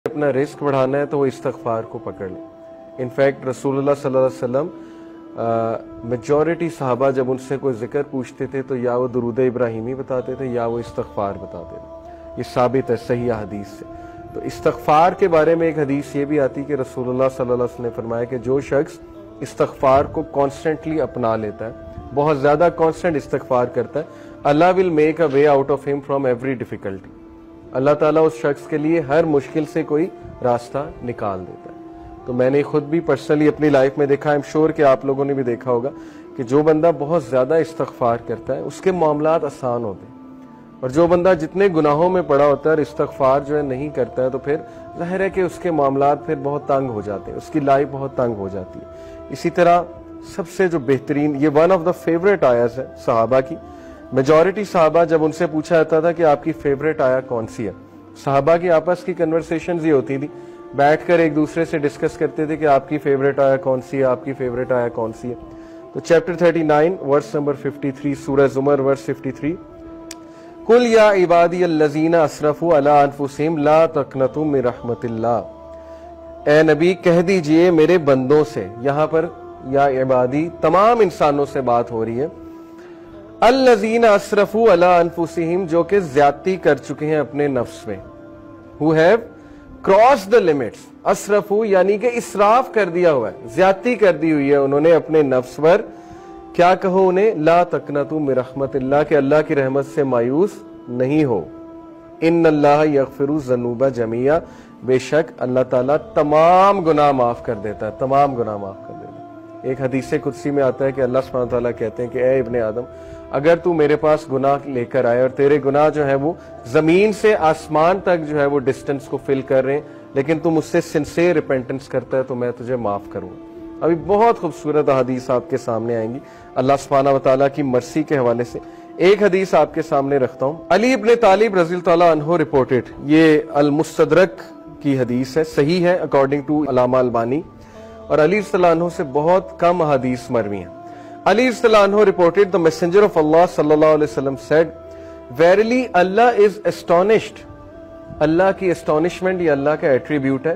اپنا رزق بڑھانا ہے تو وہ استغفار کو پکڑ لیں. انفیکٹ رسول اللہ صلی اللہ علیہ وسلم میجورٹی صحابہ جب ان سے کوئی ذکر پوچھتے تھے تو یا وہ درود ابراہیمی بتاتے تھے یا وہ استغفار بتاتے تھے. یہ ثابت ہے صحیح حدیث سے. تو استغفار کے بارے میں ایک حدیث یہ بھی آتی کہ رسول اللہ صلی اللہ علیہ وسلم نے فرمایا کہ جو شخص استغفار کو کانسٹنٹلی اپنا لیتا ہے, بہت زیادہ کانسٹنٹ استغفار کرتا ہے, Allah will make a way out of him from every difficulty. اللہ تعالیٰ اس شخص کے لیے ہر مشکل سے کوئی راستہ نکال دیتا ہے. تو میں نے خود بھی پرسنلی اپنی لائف میں دیکھا, ایم شور کہ آپ لوگوں نے بھی دیکھا ہوگا کہ جو بندہ بہت زیادہ استغفار کرتا ہے اس کے معاملات آسان ہوتے ہیں, اور جو بندہ جتنے گناہوں میں پڑا ہوتا ہے اور استغفار جو ہے نہیں کرتا ہے تو پھر ظاہر ہے کہ اس کے معاملات پھر بہت تنگ ہو جاتے ہیں, اس کی لائف بہت تنگ ہو جاتی ہے. اسی طرح سب سے جو بہترین, یہ ون آف دا فیوریٹ آیات ہے صحابہ کی. میجورٹی صحابہ جب ان سے پوچھا جاتا تھا کہ آپ کی فیوریٹ آیا کون سی ہے, صحابہ کی آپس کی کنورسیشنز یہ ہوتی تھی, بیٹھ کر ایک دوسرے سے ڈسکس کرتے تھے کہ آپ کی فیوریٹ آیا کون سی ہے, آپ کی فیوریٹ آیا کون سی ہے. تو چیپٹر 39 ورس نمبر 53, سورہ زمر ورس 53, قل یا عبادی الذین اسرفوا علی انفسہم لا تقنطوا من رحمت اللہ. اے نبی کہہ دیجئے میرے بندوں سے, یہاں پر یا عبادی تمام انسانوں سے بات ہو رہی ہے, الذین اسرفوا علی انفسہم جو کہ زیادتی کر چکے ہیں اپنے نفس میں, who have crossed the limits. اسرفوا یعنی کہ اسراف کر دیا ہوا ہے, زیادتی کر دی ہوئی ہے انہوں نے اپنے نفس پر. کیا کہو انہیں, لا تقنطوا من رحمت اللہ, کہ اللہ کی رحمت سے مایوس نہیں ہو. ان اللہ یغفر الذنوب جميعا, بے شک اللہ تعالیٰ تمام گناہ معاف کر دیتا ہے, تمام گناہ معاف کر دیتا ہے. ایک حدیث قدسی میں آتا ہے کہ اللہ سبحانہ وتعالیٰ کہتے ہیں کہ اے ابن آدم, اگر تو میرے پاس گناہ لے کر آئے اور تیرے گناہ جو ہے وہ زمین سے آسمان تک جو ہے وہ ڈسٹنس کو فل کر رہے ہیں, لیکن تم اس سے سنسیئر ریپینٹنس کرتا ہے تو میں تجھے معاف کروں. ابھی بہت خوبصورت حدیث آپ کے سامنے آئیں گی اللہ سبحانہ وتعالیٰ کی مرسی کے حوالے سے. ایک حدیث آپ کے سامنے رکھتا ہوں. علی ابن طالب رضی اللہ تعالیٰ عنہ رپورٹڈ, یہ المستدرک کی حدیث ہے, صحیح ہے اکارڈنگ ٹو علامہ البانی, اور علی رضی اللہ عنہ سے بہت کم حدیث مروی ہیں. علی رضی اللہ عنہ reported the messenger of Allah صلی اللہ علیہ وسلم said, verily Allah is astonished. اللہ کی astonishment یہ اللہ کا ایٹریبیوٹ ہے,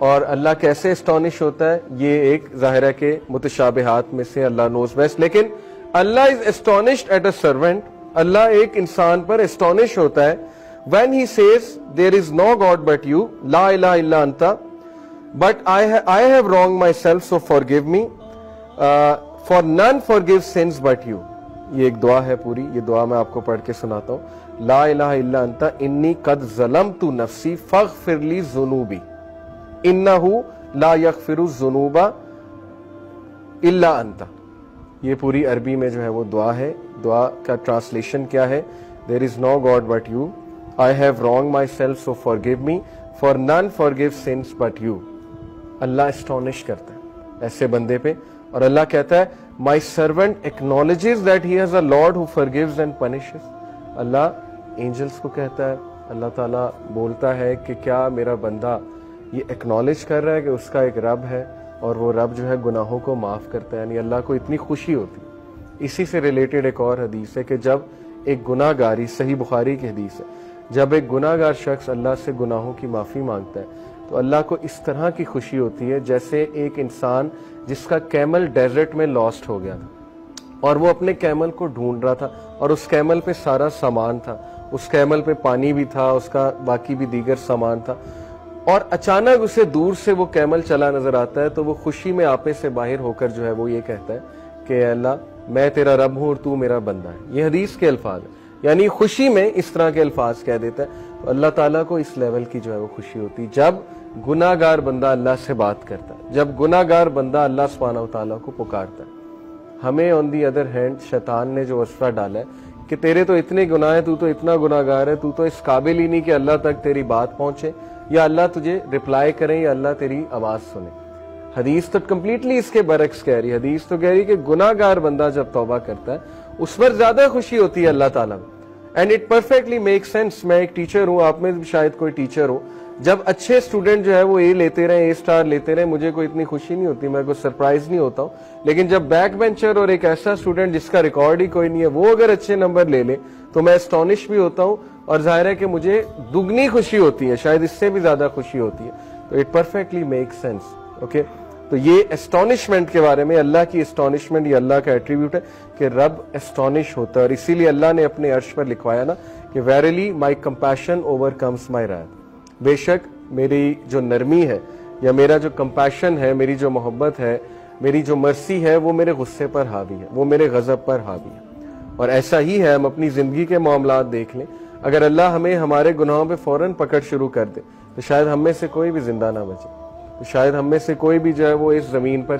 اور اللہ کیسے اسٹانش ہوتا ہے یہ ایک ظاہر ہے کہ متشابہات میں سے اللہ knows best. لیکن اللہ is astonished at a servant, اللہ ایک انسان پر اسٹانش ہوتا ہے when he says there is no God but you, لا الہ الا انت, but I have wronged myself so forgive me, for none forgives sins but you. یہ ایک دعا ہے پوری, یہ دعا میں آپ کو پڑھ کے سناتا ہوں. لا الہ الا انت انی قد ظلمت نفسی فاغفر لی ذنوبی انہ لا یغفر الذنوب الا انت. یہ پوری عربی میں جو ہے وہ دعا ہے. دعا کا ٹرانسلیشن کیا ہے, there is no God but you, I have wronged myself so forgive me, for none forgives sins but you. Allah astonished کرتا ہے ایسے بندے پہ, اور اللہ کہتا ہے my servant acknowledges that he has a Lord who forgives and punishes. Allah angels کو کہتا ہے, اللہ تعالیٰ بولتا ہے کہ کیا میرا بندہ یہ ایکنالج کر رہا ہے کہ اس کا ایک رب ہے اور وہ رب جو ہے گناہوں کو معاف کرتا ہے. یعنی اللہ کو اتنی خوشی ہوتی. اسی سے ریلیٹڈ ایک اور حدیث ہے کہ جب ایک گناہ گاری, صحیح بخاری کی حدیث ہے, جب ایک گناہ گار شخص اللہ سے گناہوں کی معافی مانگتا ہے تو اللہ کو اس طرح کی خوشی ہوتی ہے جیسے ایک انسان جس کا کیمل ڈیزرٹ میں لاسٹ ہو گیا تھا اور وہ اپنے کیمل کو ڈھونڈ رہا تھا, اور اس کیمل پہ سارا سامان تھا, اس کیمل پہ پانی بھی تھا, اس کا باقی بھی دیگر سامان تھا, اور اچانک اسے دور سے وہ کیمل چلا نظر آتا ہے تو وہ خوشی میں آپے سے باہر ہو کر جو ہے وہ یہ کہتا ہے کہ اے اللہ میں تیرا رب ہوں اور تو میرا بندہ ہے. یہ حدیث کے الفاظ ہیں, یعنی خوشی میں اس طرح کے الفاظ کہہ دیتا ہے. تو اللہ تعالیٰ کو اس لیول کی جو ہے وہ خوشی ہوتی جب گناہ گار بندہ اللہ سے بات کرتا ہے, جب گناہ گار بندہ اللہ سبحانہ و تعالیٰ کو پکارتا ہے. ہمیں آن دی ادر ہینڈ شیطان نے جو وسوسہ ڈالا ہے کہ تیرے تو اتنے گناہ ہیں, تو اتنا گناہ گار ہے, تو اس قابل ہی نہیں کہ اللہ تک تیری بات پہنچے یا اللہ تجھے رپلائی کریں یا اللہ تیری آواز سنے. حدیث تو کمپلیٹلی اس کے برعکس کہہ رہی. حدیث تو کہہ رہی کہ گناہ گار بندہ جب توبہ کرتا ہے اس پر زیادہ خوشی ہوتی ہے اللہ تعالیٰ میں. And it perfectly make sense. میں ایک ٹیچر ہوں, آپ میں بھی شاید کوئی ٹیچر ہو. جب اچھے اسٹوڈنٹ جو ہے وہ اے لیتے رہے، اے اسٹار لیتے رہے، مجھے کوئی اتنی خوشی نہیں ہوتی، میں کوئی سرپرائز نہیں ہوتا ہوں. لیکن جب بیک بینچر اور ایک ایسا اسٹوڈنٹ جس کا ریکارڈ ہی کوئی نہیں ہے وہ اگر اچھے نمبر لے لے تو میں اسٹونش بھی ہوتا ہوں، اور ظاہر ہے کہ مجھے دگنی خوشی ہوتی ہے، شاید اس سے بھی زیادہ خوشی ہوتی ہے. تو it perfectly make sense. Okay, تو یہ اسٹونشمنٹ کے بارے میں، اللہ کی اسٹونشمنٹ یہ اللہ کا ایٹریبیوٹ ہے کہ رب اسٹونش ہوتا ہے، اور اسی لیے اللہ نے اپنے عرش پر لکھوایا نا کہ ویریلی مائی کمپیشن اوور کمس مائی wrath، بے شک میری جو نرمی ہے یا میرا جو کمپیشن ہے، میری جو محبت ہے، میری جو مرسی ہے، وہ میرے غصے پر حاوی ہے، وہ میرے غضب پر حاوی ہے. اور ایسا ہی ہے، ہم اپنی زندگی کے معاملات دیکھ لیں، اگر اللہ ہمیں ہمارے گناہوں پہ فوراً پکڑ شروع کر دے تو شاید ہم میں سے کوئی بھی زندہ نہ بچے، تو شاید ہم میں سے کوئی بھی جو ہے وہ اس زمین پر